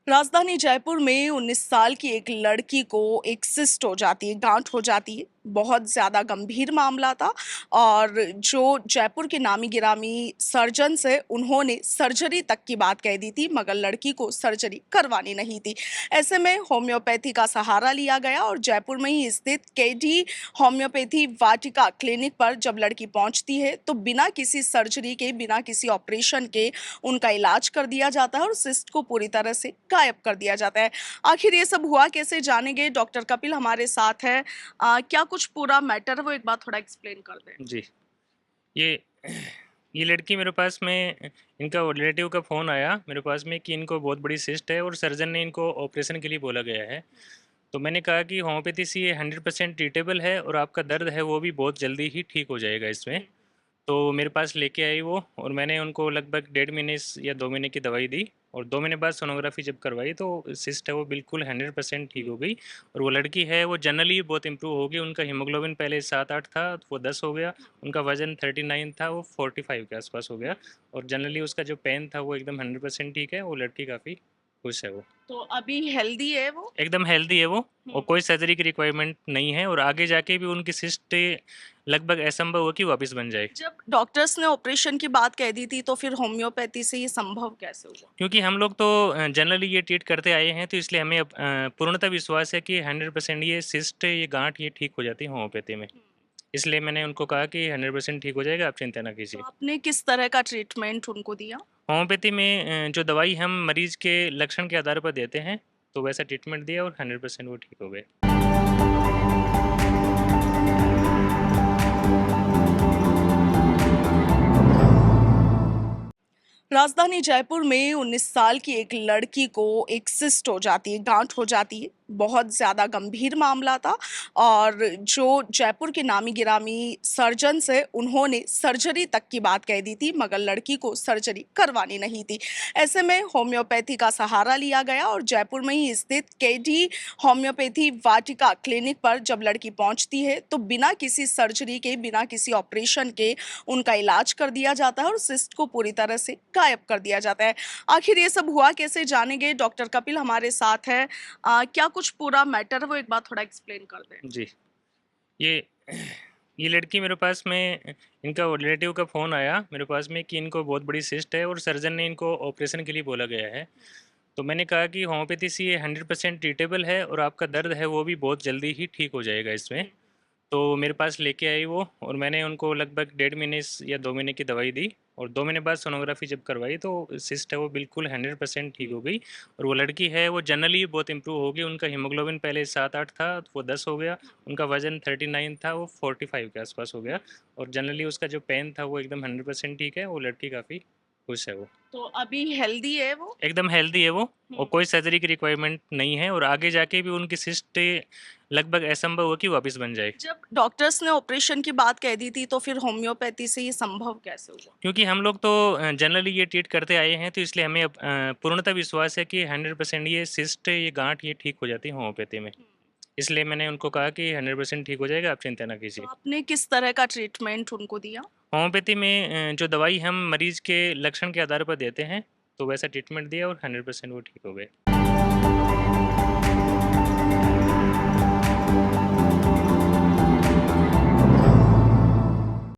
राजधानी जयपुर में 19 साल की एक लड़की को एक सिस्ट हो जाती है, गांठ हो जाती है। बहुत ज़्यादा गंभीर मामला था और जो जयपुर के नामी गिरामी सर्जन्स है उन्होंने सर्जरी तक की बात कह दी थी, मगर लड़की को सर्जरी करवानी नहीं थी। ऐसे में होम्योपैथी का सहारा लिया गया और जयपुर में ही स्थित केडी होम्योपैथी वाटिका क्लिनिक पर जब लड़की पहुंचती है तो बिना किसी सर्जरी के, बिना किसी ऑपरेशन के उनका इलाज कर दिया जाता है और सिस्ट को पूरी तरह से गायब कर दिया जाता है। आखिर ये सब हुआ कैसे, जानेंगे। डॉक्टर कपिल हमारे साथ है। क्या कुछ पूरा मैटर है वो एक बार थोड़ा एक्सप्लेन कर दें। जी। ये ये लड़की मेरे पास में, इनका रिलेटिव का फ़ोन आया मेरे पास में कि इनको बहुत बड़ी सिस्ट है और सर्जन ने इनको ऑपरेशन के लिए बोला गया है। तो मैंने कहा कि होम्योपैथी से ये 100% ट्रीटेबल है और आपका दर्द है वो भी बहुत जल्दी ही ठीक हो जाएगा इसमें। तो मेरे पास लेके आई वो, और मैंने उनको लगभग 1.5 महीने या 2 महीने की दवाई दी, और 2 महीने बाद सोनोग्राफी जब करवाई तो सिस्ट है वो बिल्कुल 100% ठीक हो गई। और वो लड़की है वो जनरली बहुत इम्प्रूव हो गई। उनका हीमोग्लोबिन पहले 7-8 था तो वो 10 हो गया। उनका वजन 39 था वो 45 के आसपास हो गया। और जनरली उसका जो पेन था वो एकदम 100% ठीक है। वो लड़की काफ़ी खुश है वो। तो अभी हेल्दी है वो। एकदम हेल्दी है वो, और कोई सर्जरी की रिक्वायरमेंट नहीं है, और आगे जाके भी उनकी सिस्ट लगभग असंभव हो कि वापस बन जाए। जब डॉक्टर्स ने ऑपरेशन की बात कह दी थी तो फिर होम्योपैथी से ये संभव कैसे हुआ? क्योंकि हम लोग तो जनरली ये ट्रीट करते आए हैं, तो इसलिए हमें अब पूर्णतः विश्वास है कि 100% ये सिस्ट, ये गांठ ये ठीक हो जाती है होम्योपैथी में। इसलिए मैंने उनको कहा कि 100% ठीक हो जाएगा, आप चिंता ना तो कीजिए। आपने किस तरह का ट्रीटमेंट उनको दिया? होम्योपैथी में जो दवाई हम मरीज के लक्षण के आधार पर देते हैं, तो वैसा ट्रीटमेंट दिया और 100% वो ठीक हो गए। राजधानी जयपुर में 19 साल की एक लड़की को एक सिस्ट हो जाती है, गांठ हो जाती है। बहुत ज़्यादा गंभीर मामला था और जो जयपुर के नामी गिरामी सर्जन्स है उन्होंने सर्जरी तक की बात कह दी थी, मगर लड़की को सर्जरी करवानी नहीं थी। ऐसे में होम्योपैथी का सहारा लिया गया और जयपुर में ही स्थित केडी होम्योपैथी वाटिका क्लिनिक पर जब लड़की पहुंचती है तो बिना किसी सर्जरी के, बिना किसी ऑपरेशन के उनका इलाज कर दिया जाता है और सिस्ट को पूरी तरह से गायब कर दिया जाता है। आखिर ये सब हुआ कैसे, जानेंगे। डॉक्टर कपिल हमारे साथ है। क्या कुछ पूरा मैटर है वो एक बार थोड़ा एक्सप्लेन कर दें। जी। ये ये लड़की मेरे पास में, इनका रिलेटिव का फ़ोन आया मेरे पास में कि इनको बहुत बड़ी सिस्ट है और सर्जन ने इनको ऑपरेशन के लिए बोला गया है। तो मैंने कहा कि होम्योपैथी से ये 100% ट्रीटेबल है और आपका दर्द है वो भी बहुत जल्दी ही ठीक हो जाएगा इसमें। तो मेरे पास लेके आई वो, और मैंने उनको लगभग 1.5 महीने या 2 महीने की दवाई दी, और 2 महीने बाद सोनोग्राफी जब करवाई तो सिस्ट है वो बिल्कुल 100% ठीक हो गई। और वो लड़की है वो जनरली बहुत इम्प्रूव हो गई। उनका हीमोग्लोबिन पहले 7-8 था तो वो 10 हो गया। उनका वजन 39 था वो 45 के आसपास हो गया। और जनरली उसका जो पेन था वो एकदम 100% ठीक है। वो लड़की काफ़ी खुश है वो। तो अभी हेल्दी है वो। एकदम हेल्दी है वो, और कोई सर्जरी की रिक्वायरमेंट नहीं है, और आगे जाके भी उनकी सिस्ट लगभग असंभव हो कि वापस बन जाए। जब डॉक्टर्स ने ऑपरेशन की बात कह दी थी तो फिर होम्योपैथी से ये संभव कैसे हुआ? क्योंकि हम लोग तो जनरली ये ट्रीट करते आए हैं, तो इसलिए हमें अब पूर्णतः विश्वास है कि 100% ये सिस्ट, ये गांठ ये ठीक हो जाती है होम्योपैथी में। इसलिए मैंने उनको कहा कि 100% ठीक हो जाएगा, आप चिंता ना तो कीजिए। आपने किस तरह का ट्रीटमेंट उनको दिया? होम्योपैथी में जो दवाई हम मरीज के लक्षण के आधार पर देते हैं, तो वैसा ट्रीटमेंट दिया और 100% वो ठीक हो गए।